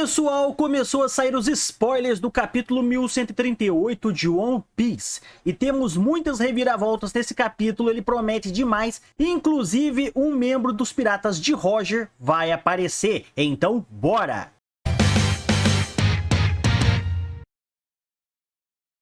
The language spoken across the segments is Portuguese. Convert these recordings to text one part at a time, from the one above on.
Pessoal, começou a sair os spoilers do capítulo 1138 de One Piece. E temos muitas reviravoltas nesse capítulo, ele promete demais. Inclusive, um membro dos Piratas de Roger vai aparecer. Então, bora!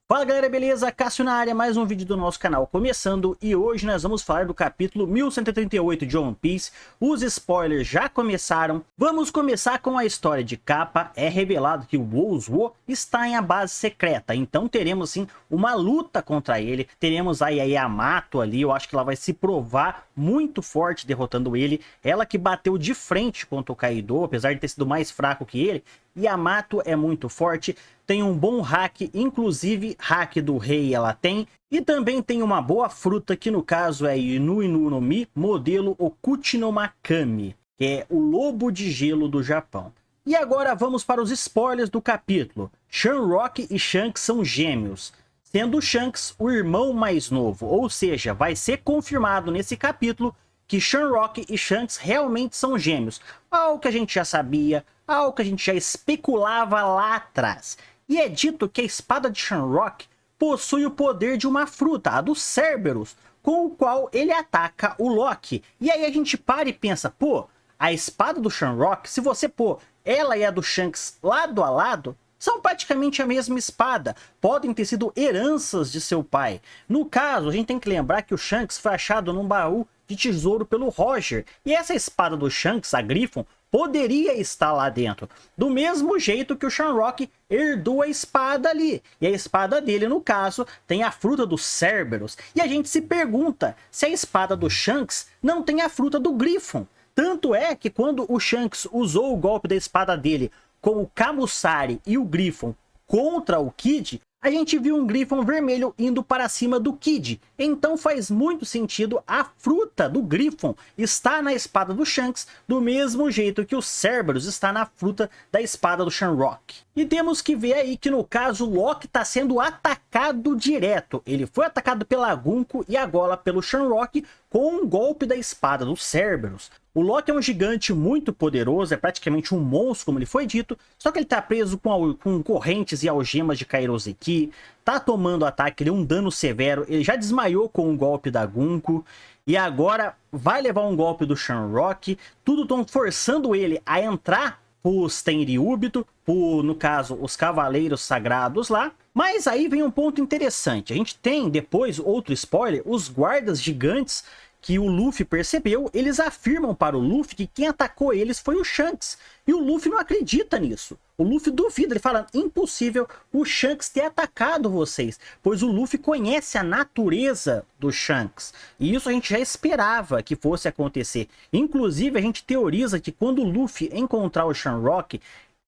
Fala galera, beleza? Cássio na área, mais um vídeo do nosso canal começando. E hoje nós vamos falar do capítulo 1138 de One Piece. Os spoilers já começaram. Vamos começar com a história de capa. É revelado que o Wozo está em a base secreta. Então teremos sim uma luta contra ele. Teremos a Yamato ali. Eu acho que ela vai se provar muito forte derrotando ele. Ela que bateu de frente contra o Kaido, apesar de ter sido mais fraco que ele. Yamato é muito forte, tem um bom hack, inclusive hack do rei ela tem, e também tem uma boa fruta que no caso é Inu Inu no Mi, modelo Okuchi no Makami, que é o lobo de gelo do Japão. E agora vamos para os spoilers do capítulo. Shanrock e Shanks são gêmeos, sendo Shanks o irmão mais novo, ou seja, vai ser confirmado nesse capítulo que Shanrock e Shanks realmente são gêmeos, algo que a gente já sabia, algo que a gente já especulava lá atrás. E é dito que a espada de Shanrock possui o poder de uma fruta, a do Cerberus, com o qual ele ataca o Loki. E aí a gente para e pensa, pô, a espada do Shanrock, se você pôr ela e a do Shanks lado a lado, são praticamente a mesma espada, podem ter sido heranças de seu pai. No caso, a gente tem que lembrar que o Shanks foi achado num baú de tesouro pelo Roger, e essa espada do Shanks, a Griffon, poderia estar lá dentro, do mesmo jeito que o Shanrock herdou a espada ali, e a espada dele, no caso, tem a fruta do Cerberus, e a gente se pergunta se a espada do Shanks não tem a fruta do Griffon. Tanto é que quando o Shanks usou o golpe da espada dele com o Kamusari e o Griffon contra o Kid, a gente viu um Griffon vermelho indo para cima do Kid. Então faz muito sentido a fruta do Griffon estar na espada do Shanks, do mesmo jeito que o Cerberus está na fruta da espada do Shanrock. E temos que ver aí que no caso o Loki está sendo atacado direto. Ele foi atacado pela Gunko e agora pelo Shanrock com um golpe da espada do Cerberus. O Loki é um gigante muito poderoso, é praticamente um monstro, como ele foi dito, só que ele tá preso com correntes e algemas de Kairoseki, tá tomando ataque, ele é um dano severo, ele já desmaiou com um golpe da Gunko, e agora vai levar um golpe do Shanrock, tudo tão forçando ele a entrar pros Tenryubito, no caso, os Cavaleiros Sagrados lá. Mas aí vem um ponto interessante, a gente tem depois outro spoiler, os guardas gigantes que o Luffy percebeu, eles afirmam para o Luffy que quem atacou eles foi o Shanks. E o Luffy não acredita nisso. O Luffy duvida, ele fala, impossível o Shanks ter atacado vocês, pois o Luffy conhece a natureza do Shanks. E isso a gente já esperava que fosse acontecer. Inclusive, a gente teoriza que quando o Luffy encontrar o Shanrock,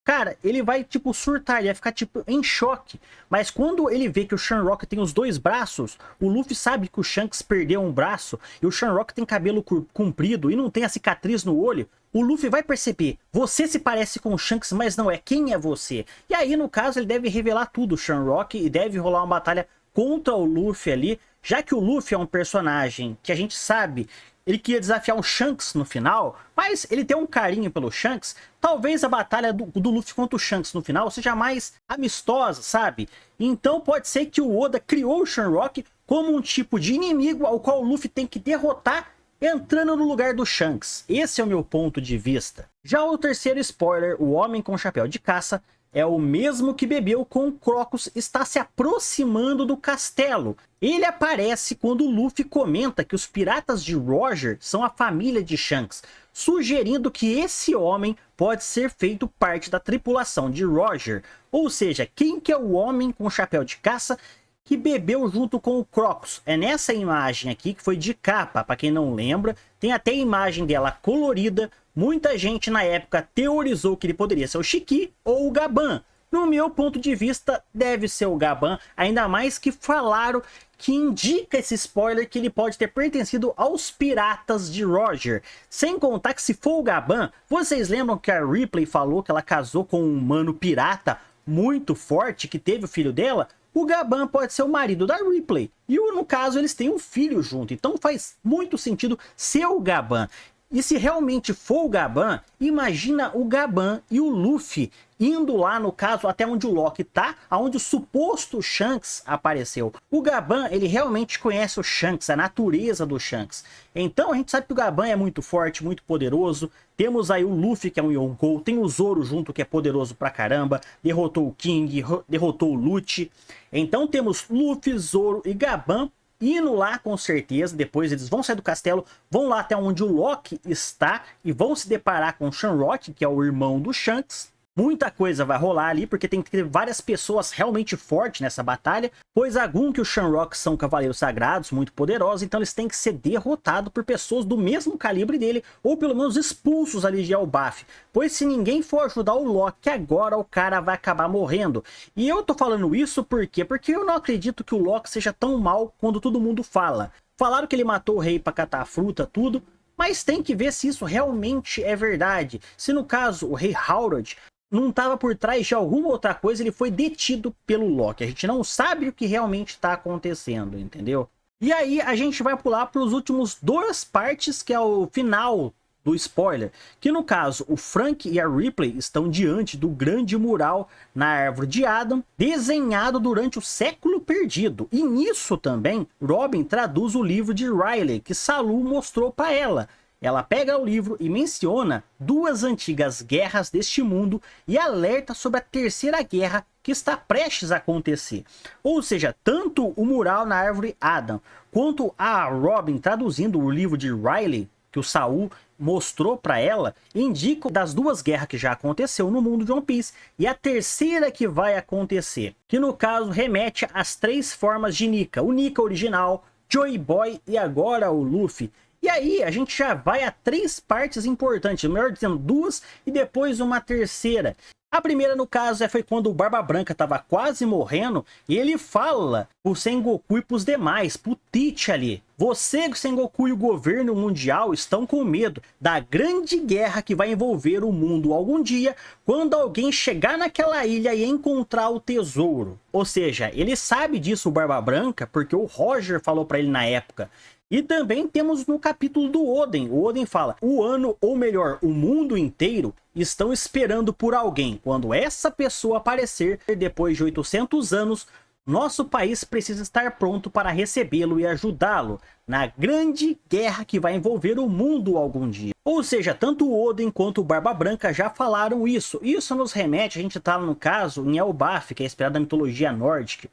cara, ele vai, tipo, surtar, ele vai ficar, tipo, em choque. Mas quando ele vê que o Shanrock tem os dois braços, o Luffy sabe que o Shanks perdeu um braço, e o Shanrock tem cabelo comprido e não tem a cicatriz no olho, o Luffy vai perceber, você se parece com o Shanks, mas não é, quem é você? E aí, no caso, ele deve revelar tudo, o Shanrock, e deve rolar uma batalha contra o Luffy ali, já que o Luffy é um personagem que a gente sabe ele queria desafiar o Shanks no final, mas ele tem um carinho pelo Shanks. Talvez a batalha do Luffy contra o Shanks no final seja mais amistosa, sabe? Então pode ser que o Oda criou o Shanrock como um tipo de inimigo ao qual o Luffy tem que derrotar entrando no lugar do Shanks. Esse é o meu ponto de vista. Já o terceiro spoiler, o Homem com Chapéu de Caça, é o mesmo que bebeu com o Crocus, está se aproximando do castelo. Ele aparece quando o Luffy comenta que os piratas de Roger são a família de Shanks, sugerindo que esse homem pode ser feito parte da tripulação de Roger. Ou seja, quem que é o Homem com Chapéu de Caça que bebeu junto com o Crocus? É nessa imagem aqui, que foi de capa, para quem não lembra, tem até a imagem dela colorida. Muita gente na época teorizou que ele poderia ser o Shiki ou o Gaban. No meu ponto de vista, deve ser o Gaban, ainda mais que falaram que indica esse spoiler que ele pode ter pertencido aos piratas de Roger. Sem contar que se for o Gaban, vocês lembram que a Ripley falou que ela casou com um humano pirata muito forte que teve o filho dela? O Gaban pode ser o marido da Ripley. E no caso eles têm um filho junto, então faz muito sentido ser o Gaban. E se realmente for o Gaban, imagina o Gaban e o Luffy indo lá, no caso, até onde o Loki tá, aonde o suposto Shanks apareceu. O Gaban, ele realmente conhece o Shanks, a natureza do Shanks. Então a gente sabe que o Gaban é muito forte, muito poderoso. Temos aí o Luffy, que é um Yonkou, tem o Zoro junto, que é poderoso pra caramba, derrotou o King, derrotou o Lute. Então temos Luffy, Zoro e Gaban indo lá com certeza. Depois eles vão sair do castelo, vão lá até onde o Loki está e vão se deparar com o Shamrock, que é o irmão do Shanks. Muita coisa vai rolar ali, porque tem que ter várias pessoas realmente fortes nessa batalha, pois a Gung e o Shamrock são cavaleiros sagrados, muito poderosos, então eles têm que ser derrotados por pessoas do mesmo calibre dele, ou pelo menos expulsos ali de Elbaf, pois se ninguém for ajudar o Loki agora, o cara vai acabar morrendo. E eu tô falando isso por quê? Porque eu não acredito que o Loki seja tão mal quando todo mundo fala. Falaram que ele matou o rei pra catar a fruta, tudo, mas tem que ver se isso realmente é verdade. Se no caso o rei Harold não estava por trás de alguma outra coisa, ele foi detido pelo Loki. A gente não sabe o que realmente está acontecendo, entendeu? E aí a gente vai pular para os últimos duas partes, que é o final do spoiler. Que no caso, o Frank e a Ripley estão diante do grande mural na árvore de Adam, desenhado durante o século perdido. E nisso também, Robin traduz o livro de Riley, que Salu mostrou para ela. Ela pega o livro e menciona duas antigas guerras deste mundo e alerta sobre a terceira guerra que está prestes a acontecer. Ou seja, tanto o mural na árvore Adam, quanto a Robin traduzindo o livro de Riley, que o Saul mostrou para ela, indicam das duas guerras que já aconteceu no mundo de One Piece e a terceira que vai acontecer, que no caso remete às três formas de Nika: o Nika original, Joy Boy e agora o Luffy. E aí a gente já vai a três partes importantes, melhor dizendo, duas e depois uma terceira. A primeira, no caso, foi quando o Barba Branca estava quase morrendo e ele fala pro Sengoku e pros demais, pro Tite ali: você, Sengoku, e o governo mundial estão com medo da grande guerra que vai envolver o mundo algum dia, quando alguém chegar naquela ilha e encontrar o tesouro. Ou seja, ele sabe disso, o Barba Branca, porque o Roger falou para ele na época. E também temos no capítulo do Oden. O Oden fala: o ano, ou melhor, o mundo inteiro, estão esperando por alguém. Quando essa pessoa aparecer, depois de 800 anos, nosso país precisa estar pronto para recebê-lo e ajudá-lo na grande guerra que vai envolver o mundo algum dia. Ou seja, tanto o Oden quanto o Barba Branca já falaram isso. Isso nos remete, a gente tá no caso em Elbaf, que é inspirado na mitologia nórdica.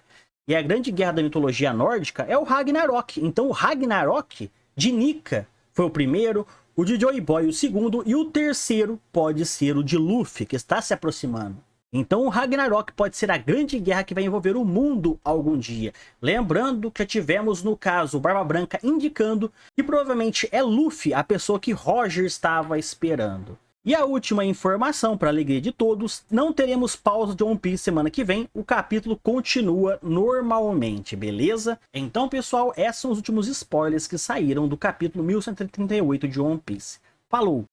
E a grande guerra da mitologia nórdica é o Ragnarok. Então o Ragnarok de Nika foi o primeiro, o de Joy Boy o segundo, e o terceiro pode ser o de Luffy, que está se aproximando. Então o Ragnarok pode ser a grande guerra que vai envolver o mundo algum dia. Lembrando que já tivemos no caso o Barba Branca indicando que provavelmente é Luffy a pessoa que Roger estava esperando. E a última informação, para alegria de todos: não teremos pausa de One Piece semana que vem, o capítulo continua normalmente, beleza? Então pessoal, esses são os últimos spoilers que saíram do capítulo 1138 de One Piece. Falou!